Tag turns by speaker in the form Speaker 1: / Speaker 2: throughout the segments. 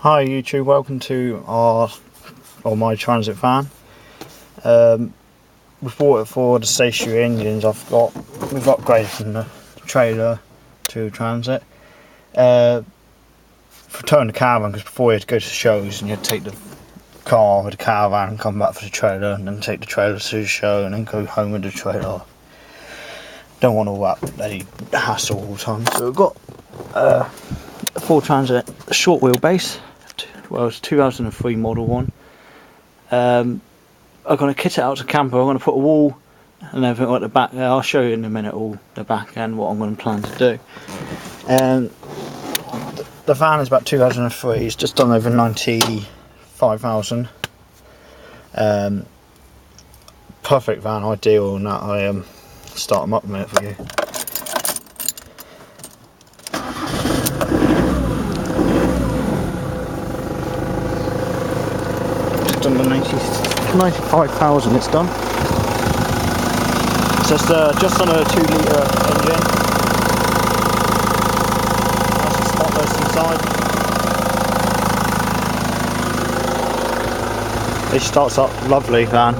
Speaker 1: Hi YouTube, welcome to my Transit van. We've bought it for the stationary engines. We've upgraded from the trailer to Transit. For towing the caravan, because before you had to go to shows and you'd take the car with the caravan and come back for the trailer, and then take the trailer to the show and then go home with the trailer. Don't want all that bloody hassle all the time. So we've got a Ford Transit short wheelbase. Well, it's a 2003 model one. I'm going to kit it out to camper. I'm going to put a wall and everything at the back there. I'll show you in a minute all the back end, what I'm going to plan to do. The van is about 2003. It's just done over 95,000. Perfect van, ideal, and that I start them up a minute for you. Done the 95,000 it's done. So it's just on a 2 litre engine. Nice and spotless inside. It starts up lovely, van.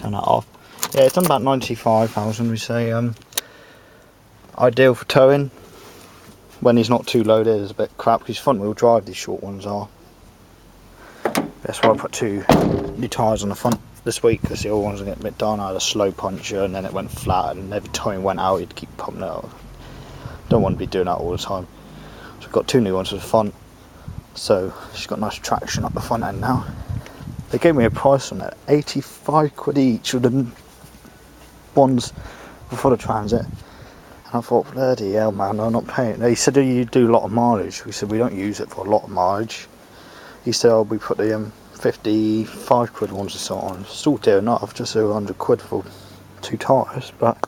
Speaker 1: Turn that off. Yeah, it's done about 95,000 we say. Ideal for towing. When he's not too loaded, it's a bit crap because front wheel drive these short ones are. That's why I put 2 new tyres on the front this week, because the old ones are getting a bit done. I had a slow puncher and then it went flat, and every time it went out you'd keep pumping it out. Don't want to be doing that all the time. So I've got 2 new ones for the front, so she's got nice traction up the front end now. They gave me a price on it, 85 quid each with the ones before the Transit. I thought, bloody hell man, I'm not paying. He said, do you do a lot of mileage? We said, we don't use it for a lot of mileage. He said, oh, we put the 55 quid ones or so on. Still dear enough, just over 100 quid for 2 tyres, but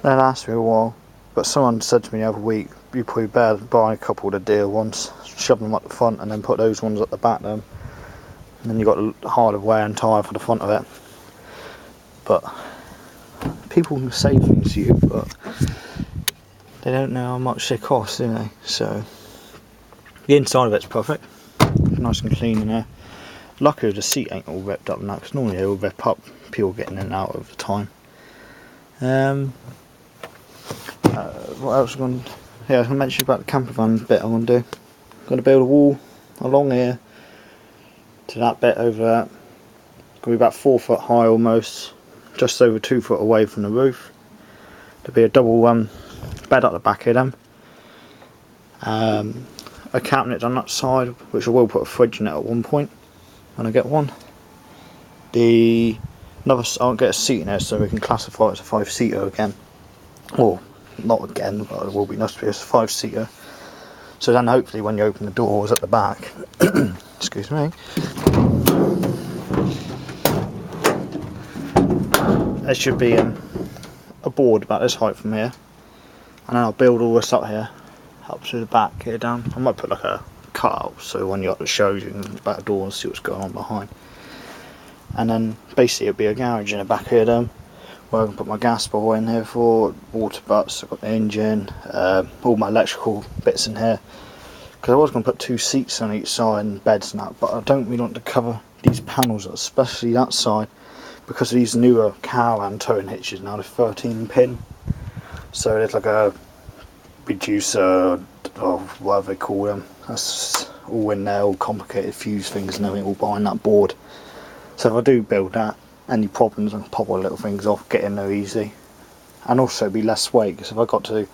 Speaker 1: that lasted me a while. But someone said to me the other week, you probably better buy a couple of the dear ones, shove them up the front and then put those ones at the back then. And then you've got a harder wear and tyre for the front of it. But people can say things to you, but they don't know how much they cost, do they? So the inside of it's perfect, nice and clean in there. Luckily the seat ain't all ripped up now, because normally they all rip up, people getting in and out over time. What else am I going to... Yeah, I was going to mention about the camper van bit I'm going to do. I'm going to build a wall along here to that bit over there. It's going to be about 4 foot high almost, just over 2 foot away from the roof. There'll be a double bed at the back of them. A cabinet on that side, which I will put a fridge in it at one point when I get one. I'll get a seat in there so we can classify it as a 5-seater again. Or not again, but it will be nice to be a 5-seater. So then hopefully when you open the doors at the back, excuse me, there should be a board about this height from here, and then I'll build all this up here, up to the back here down. I might put like a cutout so when you're at the shows you can look back the door and see what's going on behind. And then basically it'll be a garage in the back here then, where I can put my gas bowl in here for water butts. I've got the engine, all my electrical bits in here, because I was going to put 2 seats on each side and beds and that, but I don't really want to cover these panels, especially that side, because of these newer caravan towing hitches now. They're 13 pin, so there's like a reducer or whatever they call them, that's all in there, all complicated fuse things and everything all behind that board. So if I do build that, any problems I can pop all the little things off, get in there easy, and also be less weight, because if I got to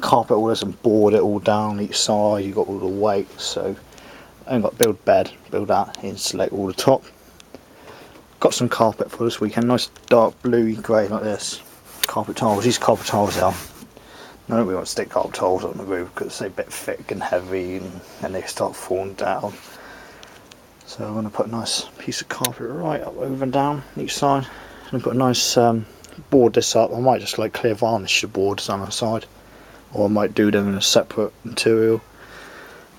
Speaker 1: carpet all this and board it all down each side, you've got all the weight. So I ain't got to build bed, build that, insulate all the top. Got some carpet for this weekend, nice dark bluey grey like this. Carpet tiles, these carpet tiles are, I don't really want to stick carpet tiles on the roof because they're a bit thick and heavy and then they start falling down. So I'm going to put a nice piece of carpet right up over and down each side. And put a nice board this up. I might just like clear varnish the boards on the side, or I might do them in a separate material.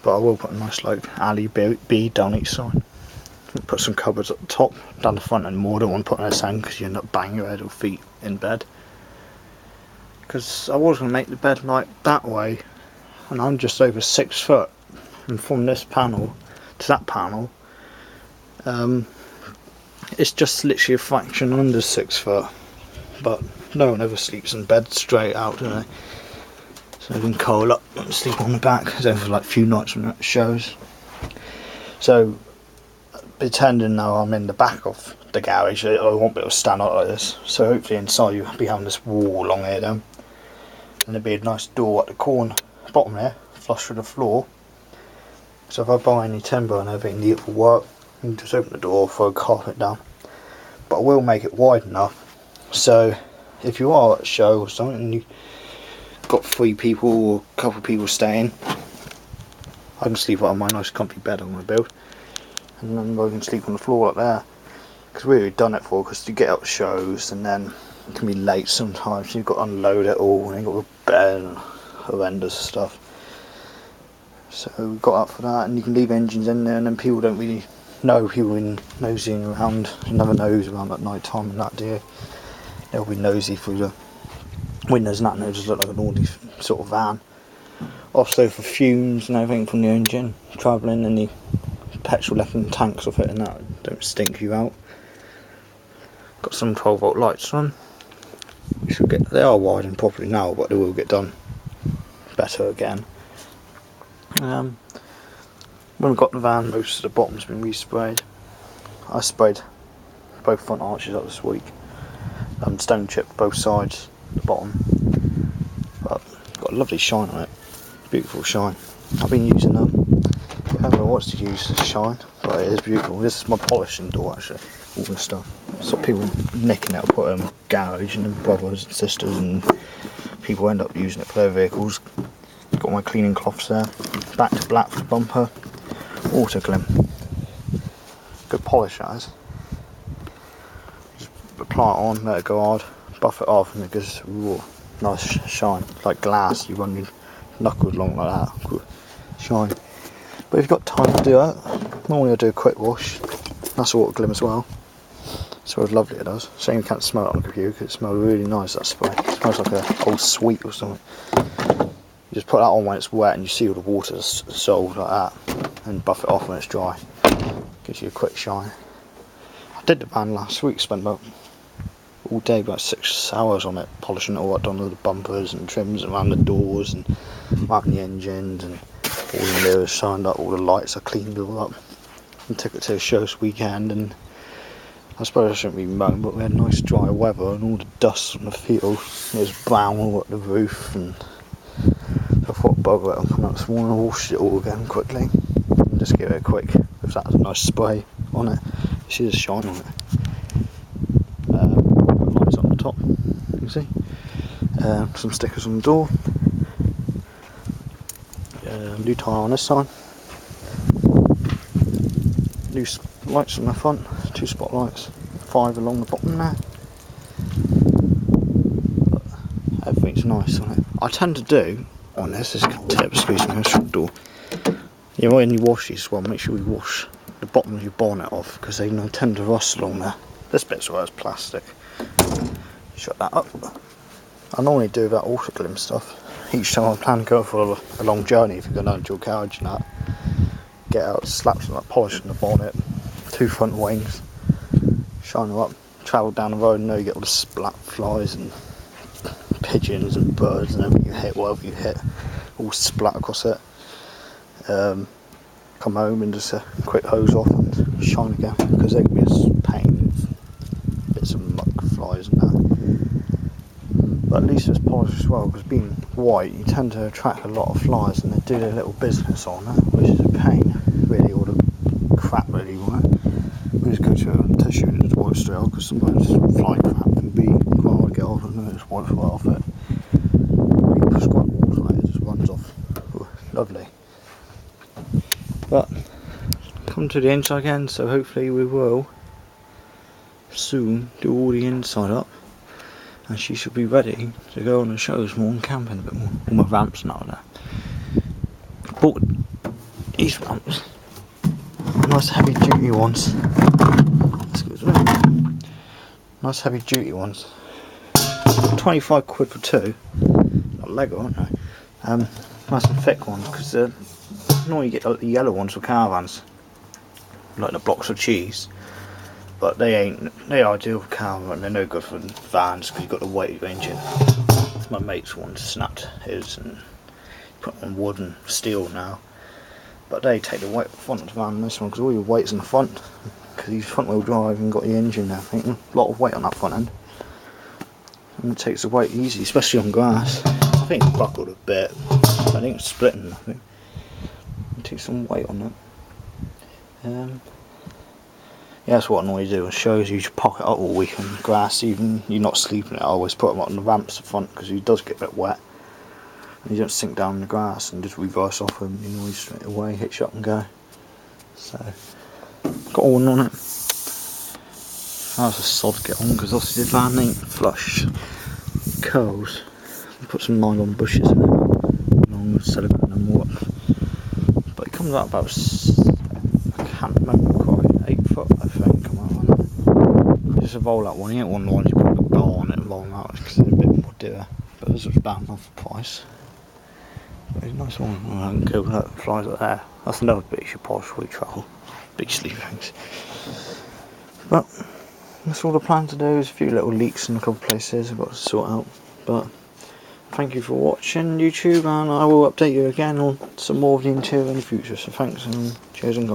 Speaker 1: But I will put a nice like alley bead down each side. Put some cupboards at the top, down the front, and more. Don't want to put on a sand because you end up banging your head or feet in bed. because I was going to make the bed like that way, and I'm just over 6 foot, and from this panel to that panel, it's just literally a fraction under 6 foot. But no one ever sleeps in bed straight out, do they? So they can curl up and sleep on the back. It's only for like a few nights when it shows. So pretending now I'm in the back of the garage, I won't be able to stand up like this. So hopefully inside you'll be having this wall along here then. And there'll be a nice door at the corner, bottom there, flush with the floor. So if I buy any timber and everything need for work, you can just open the door, throw a carpet down. But I will make it wide enough, so if you are at a show or something and you've got 3 people or a couple of people staying, I can sleep on my nice comfy bed I'm going to build, and then I can sleep on the floor like there. Because we've already done it for, because you get out shows and then it can be late sometimes, you've got to unload it all and you've got a bed and horrendous stuff. So we got up for that, and you can leave engines in there, and then people don't really know, people in nosying around, you never knows around at night time and that, do you? They'll be nosy through the windows and that, and it'll just look like an ordinary sort of van. Also for fumes and everything from the engine travelling, and the petrol left in the tanks of it and that don't stink you out. Got some 12 volt lights on. They are widened properly now, but they will get done better again. When we got the van, most of the bottom's been resprayed. I sprayed both front arches up this week. Stone chipped both sides, the bottom. But got a lovely shine on it. Beautiful shine. I've been using them. I don't know what to use to shine, but it is beautiful. This is my polishing door actually. All this stuff. So people nicking it, put in garage, and then brothers and sisters and people end up using it for their vehicles. Got my cleaning cloths there. Back to black for the bumper. Auto glim. Good polish that is. Just apply it on, let it go hard, buff it off, and it gives a nice shine. Like glass, you run your knuckles along like that. Good shine. But if you've got time to do that, normally I do a quick wash. That's auto glim as well. Smells lovely, it does. Shame you can't smell it on the computer because it smells really nice, that spray. It smells like a old sweet or something. You just put that on when it's wet and you see all the water dissolved like that, and buff it off when it's dry. Gives you a quick shine. I did the van last week, spent about all day, about 6 hours on it, polishing it all up, done all the bumpers and trims around the doors and marking the engines, and all the mirrors shined up, all the lights I cleaned all up, and took it to a show this weekend. And I suppose I shouldn't be moaning, but we had nice dry weather and all the dust on the field. It was brown all at the roof, and I thought bugger it, I'm coming up this morning and washed it all again quickly. And just give it a quick, if that has a nice spray on it. You see the shine on it. Lights on the top, you can see. Some stickers on the door. New tyre on this side. New lights on the front, 2 spotlights, 5 along the bottom there. But everything's nice on it. I tend to do on this is a good tip, excuse me, shut the door. Yeah, when you wash these as well, make sure you wash the bottom of your bonnet off, because they tend to rust along there. This bit's where it's plastic. Shut that up. I normally do that auto glim stuff. Each time I plan to go for a long journey, if you're going down to your garage and that, get out, slap some like polish on the bonnet, 2 front wings, shine them up, travel down the road, and know you get all the splat flies and pigeons and birds and everything you hit, whatever you hit, all splat across it. Come home and just a quick hose off and shine again, because they can be a pain with bits of muck flies and that. But at least it's polished as well, because being white you tend to attract a lot of flies, and they do their little business on it, which is a pain really, all the crap really, right? We just go to a tissue and just wipe straight off, because sometimes fly crap can be quite hard to get off, and then just wipe right off it. When you prescribe water on it, it just runs off. Ooh, lovely. But come to the inside again, so hopefully we will soon do all the inside up, and she should be ready to go on the shows more and camping a bit more. All my ramps now there. Bought these ramps, nice heavy duty ones. Excuse me. Nice heavy duty ones. 25 quid for two. Not Lego, aren't they? Nice and thick ones, because normally you get like the yellow ones for caravans, like the blocks of cheese. But they are ideal for caravan. They're no good for vans because you've got the weight of your engine. My mate's one snapped his and put on wood and steel now. But they take the weight front of the van on this one because all your weight's in the front. Because he's front wheel drive and got the engine now. I think a lot of weight on that front end. And it takes the weight easy, especially on grass. I think it's buckled a bit. I think it's splitting. I think it takes some weight on that. Yeah, that's what I normally do. It shows you to pocket up all week on grass, even you're not sleeping. I always put them on the ramps at the front because he does get a bit wet. And you don't sink down in the grass and just reverse off him. You know, straight away hitch up and go. So, got all one on it. That was a sod get on because obviously the van ain't flush. Curls. Put some nylon bushes in it. Long silicone and what. But it comes out about, I can't remember quite, 8 foot I think. Come on. Just a roll out one. You ain't one of the ones you put a bow on it and roll them out because it's a bit more dear. But this was bad enough for price. But it's a nice one. I can kill that flies like there. That's another bit you should polish before you travel. Beastly things. But that's all I plan to do. Is a few little leaks in a couple of places I've got to sort out. But thank you for watching YouTube, and I will update you again on some more of the interior in the future. So thanks and cheers and go.